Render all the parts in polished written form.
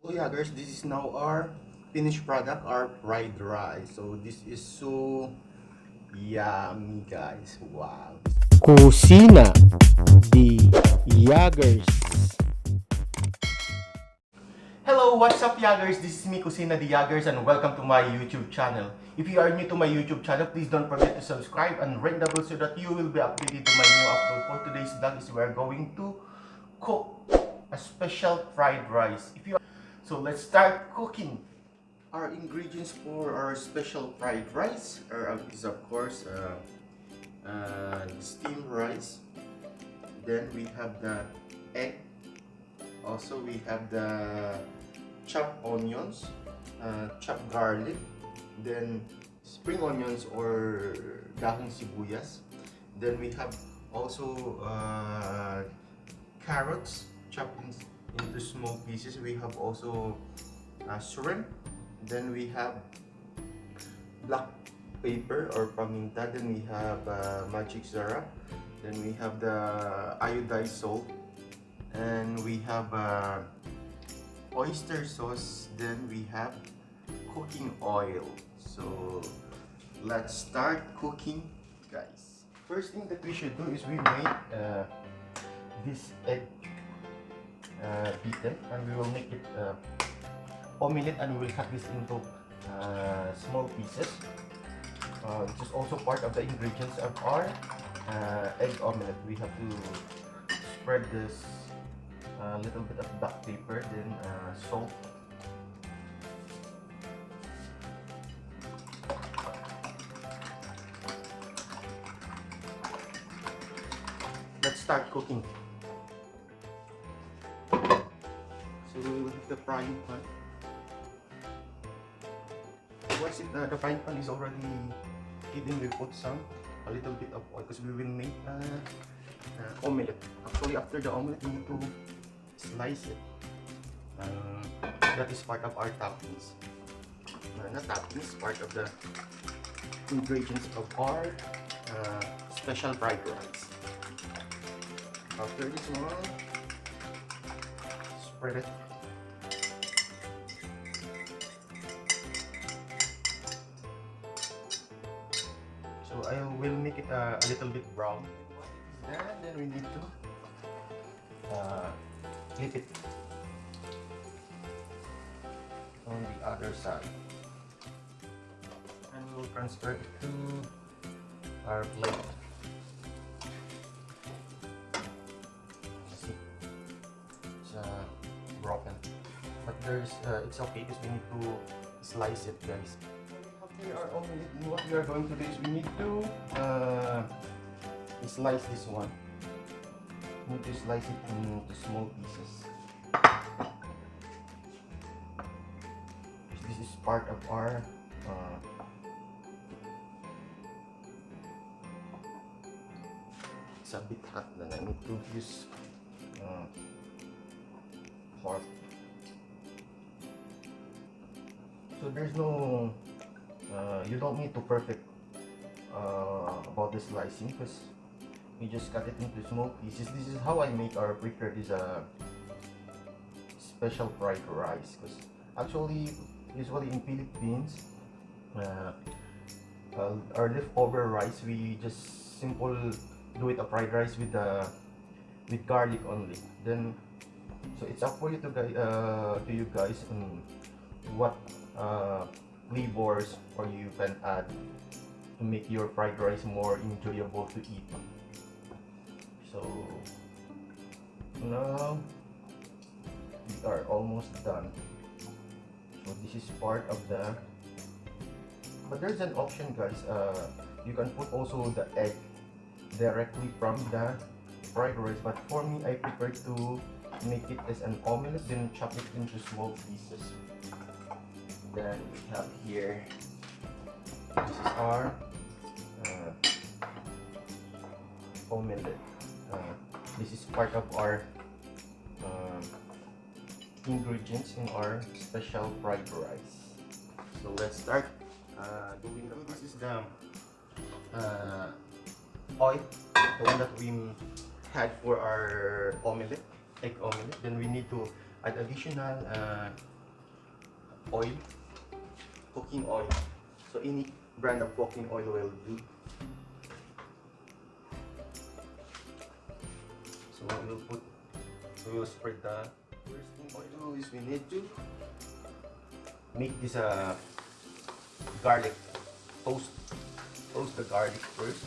Oh yeah guys, this is now our finished product, our fried rice. So this is so yummy guys. Wow. Kusina de Yagers. Hello, what's up Yagers? This is me, Kusina de Yagers, and welcome to my YouTube channel. If you are new to my YouTube channel, please don't forget to subscribe and ring the bell so that you will be updated to my new upload. For today's vlog is we are going to cook a special fried rice. So let's start cooking. Our ingredients for our special fried rice is of course steamed rice. Then we have the egg. Also we have the chopped onions, chopped garlic, then spring onions or dahong sibuyas. Then we have also carrots chopped into small pieces. We have also shrimp. Then we have black pepper or paminta. Then we have magic syrup. Then we have the iodized salt. And we have oyster sauce. Then we have cooking oil. So let's start cooking guys. First thing that we should do is we make this egg beaten, and we will make it omelette, and we will cut this into small pieces. This is also part of the ingredients of our egg omelette. We have to spread this little bit of black pepper, then salt. Let's start cooking. So we will have the frying pan. Once the frying pan is already heating, we put a little bit of oil because we will make omelette. Actually, after the omelette, we need to slice it. That is part of our toppings. Not toppings, part of the ingredients of our special fried rice. After this one, spread it. So I will make it a little bit brown. And then we need to flip it on the other side. And we'll transfer it to our plate. See, it's broken, but it's okay because we need to slice it, guys. After our omelette, what we are going to do is we need to slice this one. We need to slice it into small pieces. This is part of our it's a bit hot, then I need to use fork. So there's no you don't need to perfect about the slicing, because we just cut it into small pieces. This is how I make or prepare this special fried rice, because actually usually in Philippines our leftover rice, we just simple do it a fried rice with garlic only. Then so it's up for you to you guys on what flavors or you can add to make your fried rice more enjoyable to eat. So now we are almost done. So this is part of the, but there's an option guys, you can put also the egg directly from the fried rice, but for me I prefer to make it as an omelette, then chop it into small pieces. Then we have here, this is our omelette. This is part of our ingredients in our special fried rice. So let's start doing the, this is the oil, the one that we had for our omelette, egg omelette. Then we need to add additional oil, cooking oil. So any brand of cooking oil will do. So we will spread the first thing we do is we need to make this garlic, toast the garlic first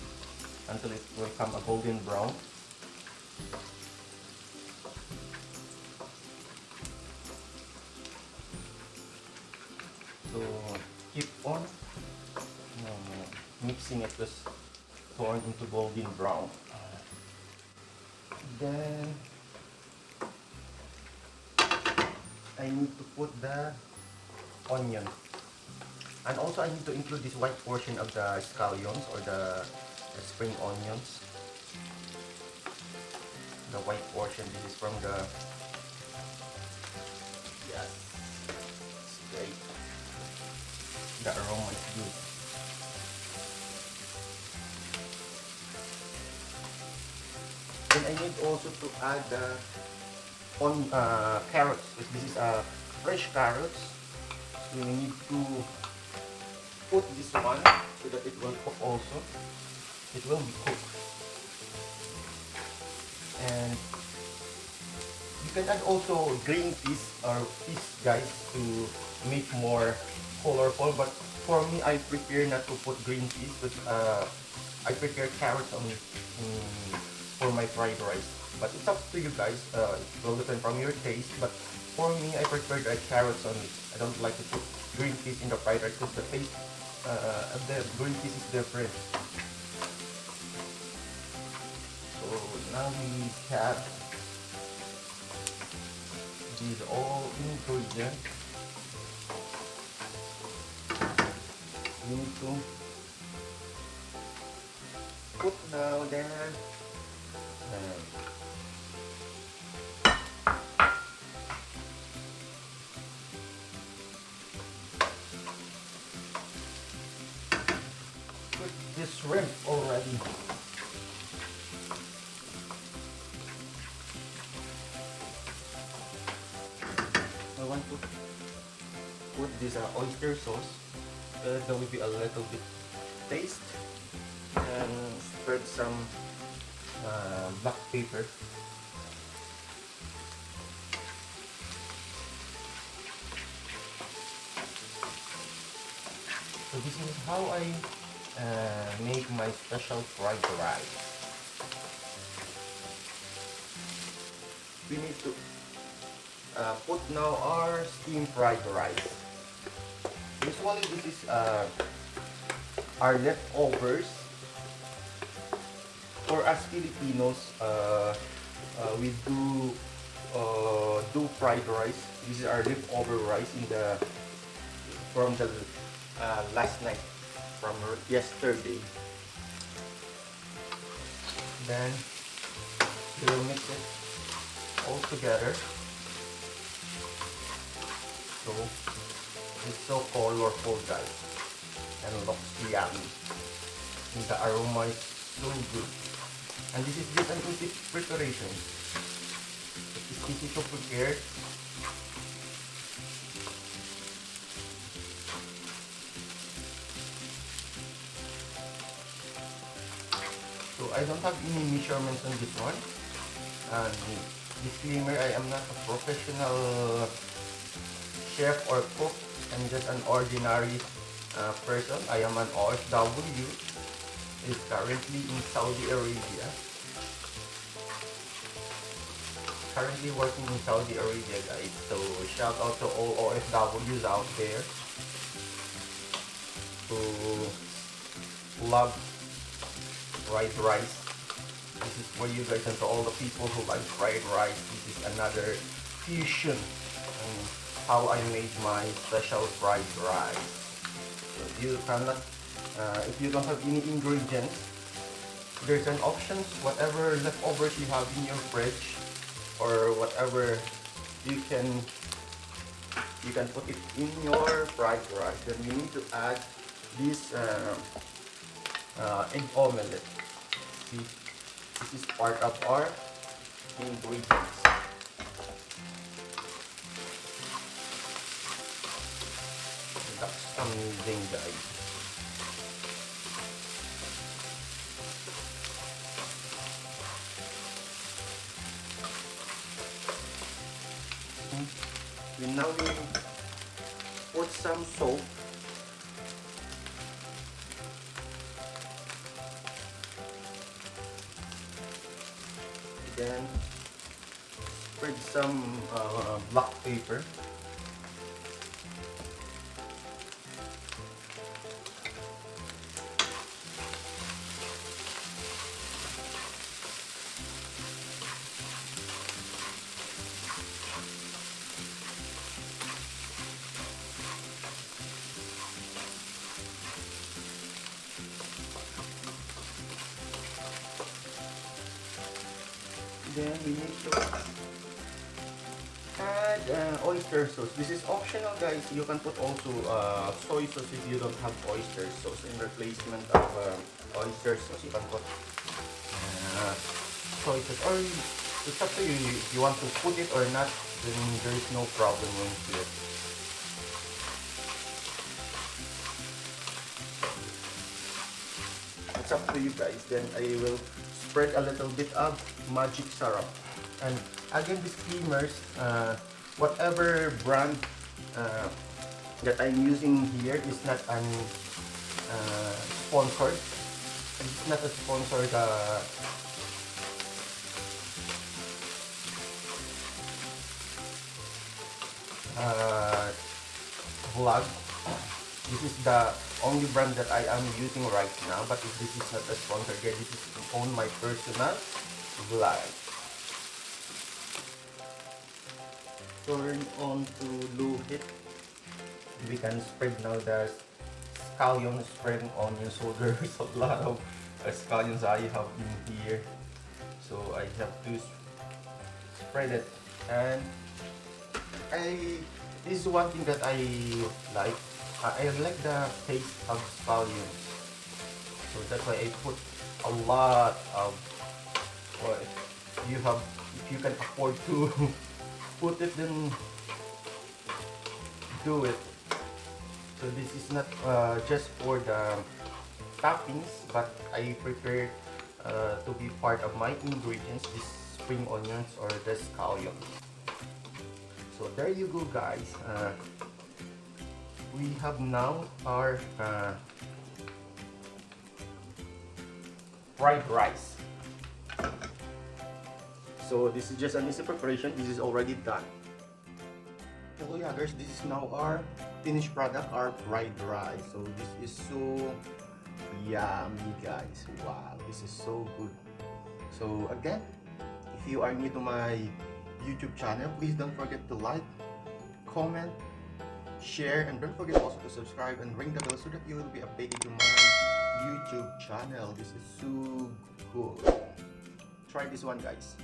until it will become a golden brown. So keep on mixing it just turn into golden brown. Then I need to put the onion, and also I need to include this white portion of the scallions or the spring onions. The white portion, this is from the, yes, it's great. The aroma is good. Then I need also to add the carrots. This is fresh carrots. So we need to put this one so that it will cook also. It will be cooked. And you can add also green peas or peas, guys, to make more colorful. But for me, I prefer not to put green peas, but I prepare carrots only for my fried rice. But it's up to you guys. It will depend from your taste. But for me, I prefer the carrots only. I don't like to put green peas in the fried rice because the taste of the green peas is different. So now we have these all ingredients. We need to put now there. Put this shrimp already. I want to put this oyster sauce. That will be a little bit taste, and spread some black pepper. So this is how I make my special fried rice. We need to put now our steamed fried rice. Usually this is our leftovers. For us Filipinos, we do fried rice. This is our leftover rice from the last night, from yesterday. Then we'll mix it all together. So it's so colorful, guys, and looks yummy. And the aroma is so good. And this is just an easy preparation. It's easy to prepare. So I don't have any measurements on this one. And disclaimer, I am not a professional chef or cook. I'm just an ordinary person. I am an OFW. Is currently in Saudi Arabia. Currently working in Saudi Arabia, guys. So shout out to all OFWs out there who love fried rice. This is for you guys, and to all the people who like fried rice. This is another fusion on how I made my special fried rice. So you cannot. If you don't have any ingredients, there's an option. Whatever leftovers you have in your fridge, or whatever you can put it in your fried rice. Then you need to add this egg omelette. See, this is part of our ingredients. something, guys. We now will put some soap. Then spread some black paper. Then we need to add oyster sauce. This is optional, guys. You can put also soy sauce if you don't have oyster sauce. In replacement of oyster sauce, you can put soy sauce. Or it's up to you if you want to put it or not. Then there is no problem with it. It's up to you guys. Then I will spread a little bit of magic syrup, and again disclaimers, whatever brand that I'm using here is not an sponsored. It's not a sponsored vlog. This is the only brand that I am using right now, but if this is not a sponsor, again, this is on my personal vlog. Turn on to low heat. We can spread now the scallions, spread onions. So there is a lot of scallions I have in here, so I have to spread it. And this is one thing that I like. I like the taste of scallions, so that's why I put a lot of. Well, if you can afford to put it, then do it. So this is not just for the toppings, but I prepare to be part of my ingredients, this spring onions or the scallions. So there you go, guys. We have now our fried rice. So this is just an easy preparation. This is already done. Hello, Yagers. This is now our finished product, our fried rice. So this is so yummy, guys. Wow, this is so good. So again, if you are new to my YouTube channel, please don't forget to like, comment, share, and don't forget also to subscribe and ring the bell so that you will be updated to my YouTube channel. This is so good. Try this one, guys.